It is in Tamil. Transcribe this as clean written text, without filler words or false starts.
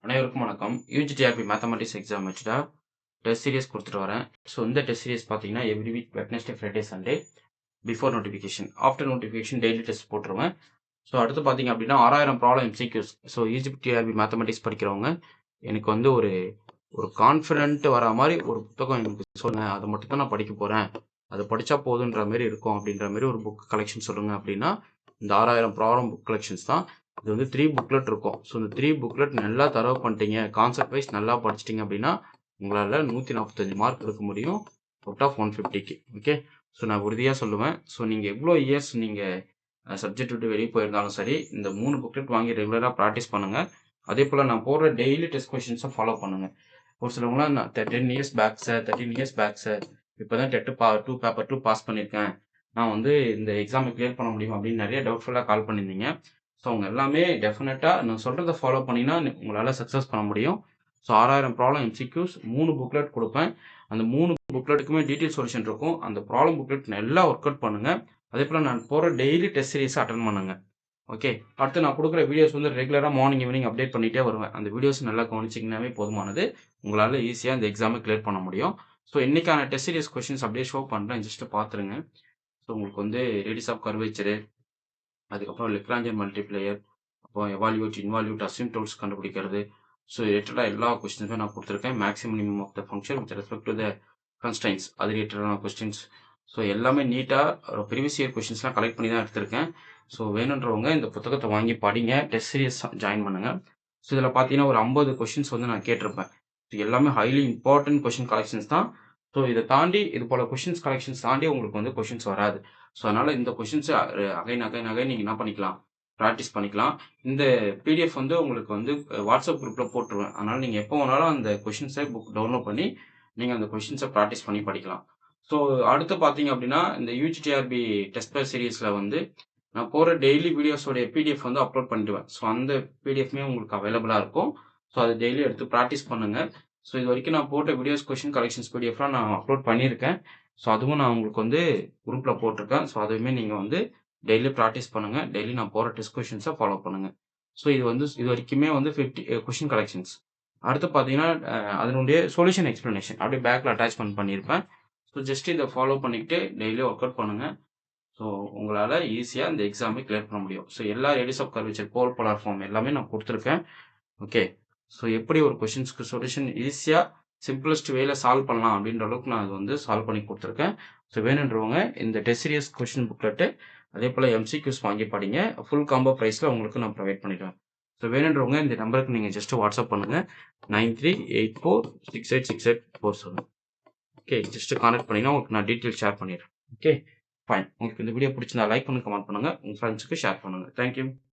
அனைவருக்கும் வணக்கம். யூஜிடிஆர்பி மேத்தமெட்டிக்ஸ் எக்ஸாம் வச்சுட்டா டெஸ்ட் சீரிஸ் கொடுத்துட்டு வரேன். ஸோ இந்த டெஸ்ட் சீரிஸ் பார்த்தீங்கன்னா every week Wednesday, Friday, Sunday before notification, after notification daily test போட்டுருவேன். ஸோ அடுத்து பார்த்தீங்க அப்படின்னா 6000 problem MCQs. So UGTRB mathematics படிக்கிறவங்க எனக்கு வந்து ஒரு ஒரு கான்ஃபிடென்ட் வர மாதிரி ஒரு புத்தகம் எனக்கு சொல்லுங்கள், அதை மட்டும் தான் நான் படிக்க போகிறேன், அதை படித்தா போதுன்ற மாதிரி இருக்கும் அப்படின்ற மாதிரி ஒரு புக் கலெக்ஷன் சொல்லுங்கள் அப்படின்னா இந்த 6000 ப்ராப்ளம் புக் கலெக்ஷன்ஸ் தான். இது வந்து 3 புக்லெட் இருக்கும். ஸோ இந்த 3 புக்லெட் நல்லா தரவு பண்ணிட்டீங்க, கான்செப்ட் வைஸ் நல்லா படிச்சிட்டிங்க அப்படின்னா உங்களால் 145 மார்க் எடுக்க முடியும் அவுட் ஆஃப் 150க்கு. ஓகே, ஸோ நான் உறுதியாக சொல்லுவேன். ஸோ நீங்கள் எவ்வளோ இயர்ஸ் நீங்கள் சப்ஜெக்ட் விட்டு வெளியே போயிருந்தாலும் சரி, இந்த 3 புக்லெட் வாங்கி ரெகுலராக ப்ராக்டிஸ் பண்ணுங்கள். அதே போல் நான் போடுற டெய்லி டெஸ்ட் கொஷின்ஸை ஃபாலோ பண்ணுங்கள். ஒரு சிலவங்களாம் நான் 10 years back sir, 13 years back sir, இப்போ தான் டெட்டு 2 பேப்பர் 2 பாஸ் பண்ணியிருக்கேன், நான் வந்து இந்த எக்ஸாமை கிளியர் பண்ண முடியும் அப்படின்னு நிறைய டவுட்ஃபுல்லாக கால் பண்ணியிருந்தீங்க. ஸோ அவங்க எல்லாமே டெஃபினட்டாக நான் சொல்கிறத ஃபாலோ பண்ணினா உங்களால் சக்ஸஸ் பண்ண முடியும். ஸோ 6000 ப்ராப்ளம் எம்சிக்யூஸ் 3 புக்லெட் கொடுப்பேன். அந்த 3 புக்லெட்டுக்குமே டீட்டெயில் சொல்யூஷன் இருக்கும். அந்த ப்ராப்ளம் புக்லெட் நல்லா ஒர்க் அவுட் பண்ணுங்கள். அதே போல் நான் போகிற டெய்லி டெஸ்ட் சீரிஸை அட்டன் பண்ணுங்கள். ஓகே, அடுத்து நான் கொடுக்குற வீடியோஸ் வந்து ரெகுலராக மார்னிங் ஈவினிங் அப்டேட் பண்ணிகிட்டே வருவேன். அந்த வீடியோஸ் நல்லா கவனிச்சிங்கனாவே போதுமானது. உங்களால் ஈஸியாக இந்த எக்ஸாமை கிளியர் பண்ண முடியும். ஸோ இன்றைக்கான டெஸ்ட் சீரிஸ் கொஷின்ஸ் அப்படியே ஷோ பண்ணுறேன், ஜஸ்ட்டு பார்த்துருங்க. ஸோ உங்களுக்கு வந்து ரேடியஸ் ஆஃப் கர்வேச்சரு, அதுக்கப்புறம் லெக்ராஞ்சியன் மல்டிப்ளையர், அப்புறம் எவால்யூட், இன்வால்யூட், அசிம்ப்டோட்ஸ் கண்டுபிடிக்கிறது. ஸோ ரிலேட்டடாக எல்லா கொஸ்டின்ஸுமே நான் கொடுத்துருக்கேன். Maximum minimum of the function with respect to the constraints, அது ரிலேட்டடான கொஸ்டின்ஸ். ஸோ எல்லாமே நீட்டாக ப்ரீவியஸ் இயர் கொஸ்டின்ஸ்லாம் கலெக்ட் பண்ணி தான் எடுத்திருக்கேன். ஸோ வேணுன்றவங்க இந்த புத்தகத்தை வாங்கி படிங்க, டெஸ்ட் சீரிஸ் ஜாயின் பண்ணுங்கள். ஸோ இதில் பார்த்தீங்கன்னா ஒரு 50 கொஸ்டின்ஸ் வந்து நான் கேட்டிருப்பேன். ஸோ எல்லாமே ஹைலி இம்பார்ட்டன்ட் கொஸ்டின் கலெக்ஷன்ஸ் தான். ஸோ இதை தாண்டி இது போல் கொஸ்டின்ஸ் கலெக்ஷன்ஸ் தாண்டி உங்களுக்கு வந்து கொஸ்டின்ஸ் வராது. ஸோ அதனால் இந்த கொஸ்டின்ஸை அகைன் நீங்கள் என்ன பண்ணிக்கலாம், ப்ராக்டிஸ் பண்ணிக்கலாம். இந்த பிடிஎஃப் வந்து உங்களுக்கு வந்து வாட்ஸ்அப் குரூப்பில் போட்டுருவேன். அதனால் நீங்கள் எப்போ வேணாலும் அந்த கொஸ்டின்ஸை புக் டவுன்லோட் பண்ணி நீங்கள் அந்த கொஸ்டின்ஸை ப்ராக்டிஸ் பண்ணி படிக்கலாம். ஸோ அடுத்து பார்த்தீங்க அப்படின்னா இந்த யூஜிடிஆர்பி டெஸ்ட் பேட்ச் சீரிஸில் வந்து நான் போகிற டெய்லி வீடியோஸோடைய பிடிஎஃப் வந்து அப்லோட் பண்ணிடுவேன். ஸோ அந்த பிடிஎஃப்மே உங்களுக்கு அவைலபிளாக இருக்கும். ஸோ அதை டெய்லி எடுத்து ப்ராக்டிஸ் பண்ணுங்கள். ஸோ இது வரைக்கும் நான் போட்ட வீடியோஸ் கொஸ்டின் கலெக்ஷன்ஸ் பிடிஎஃப்லாம் நான் அப்லோட் பண்ணியிருக்கேன். ஸோ அதுவும் நான் உங்களுக்கு வந்து குரூப்பில் போட்டிருக்கேன். ஸோ அதுவுமே நீங்கள் வந்து டெய்லி ப்ராக்டிஸ் பண்ணுங்கள். டெய்லி நான் போகிற டெஸ்ட் கொஷின்ஸை ஃபாலோ பண்ணுங்கள். ஸோ இது வரைக்குமே வந்து 50 கொஷின் கலெக்ஷன்ஸ். அடுத்து பார்த்தீங்கன்னா அதனுடைய சொல்யூஷன் எக்ஸ்ப்ளனேஷன் அப்படியே பேக்கில் அட்டாச்மெண்ட் பண்ணியிருப்பேன். ஸோ ஜஸ்ட் இதை ஃபாலோ பண்ணிக்கிட்டு டெய்லி ஒர்க் அவுட் பண்ணுங்கள். ஸோ உங்களால் ஈஸியாக இந்த எக்ஸாமை கிளியர் பண்ண முடியும். ஸோ எல்லா radius of curvature, polar form எல்லாமே நான் கொடுத்துருக்கேன். ஓகே, ஸோ எப்படி ஒரு கொஷின்ஸ்க்கு சொல்யூஷன் ஈஸியாக சிம்பிளஸ்ட் வேல சால்வ் பண்ணலாம் அப்படின்ற அளவுக்கு நான் அது வந்து சால்வ் பண்ணி கொடுத்துருக்கேன். ஸோ வேணுன்றவங்க இந்த டெஸ்ட் சீரிஸ் கொஷின் புக்லெட்டு அதே போல் எம்சிக்யூஸ் வாங்கி படிங்க. ஃபுல் காம்போ ப்ரைஸில் உங்களுக்கு நான் ப்ரொவைட் பண்ணிடுவேன். ஸோ வேணுன்றவங்க இந்த நம்பருக்கு நீங்கள் ஜஸ்ட்டு வாட்ஸ்அப் பண்ணுங்கள், 9384686847. ஓகே, ஜஸ்ட்டு கான்டாக்ட் பண்ணிங்கன்னா உங்களுக்கு நான் டீட்டெயில் ஷேர் பண்ணிடுறேன். Okay fine. உங்களுக்கு இந்த வீடியோ பிடிச்சிருந்தா லைக் பண்ணுங்கள், கமெண்ட் பண்ணுங்கள், உங்கள் ஃப்ரெண்ட்ஸுக்கு ஷேர் பண்ணுங்கள். தேங்க்யூ.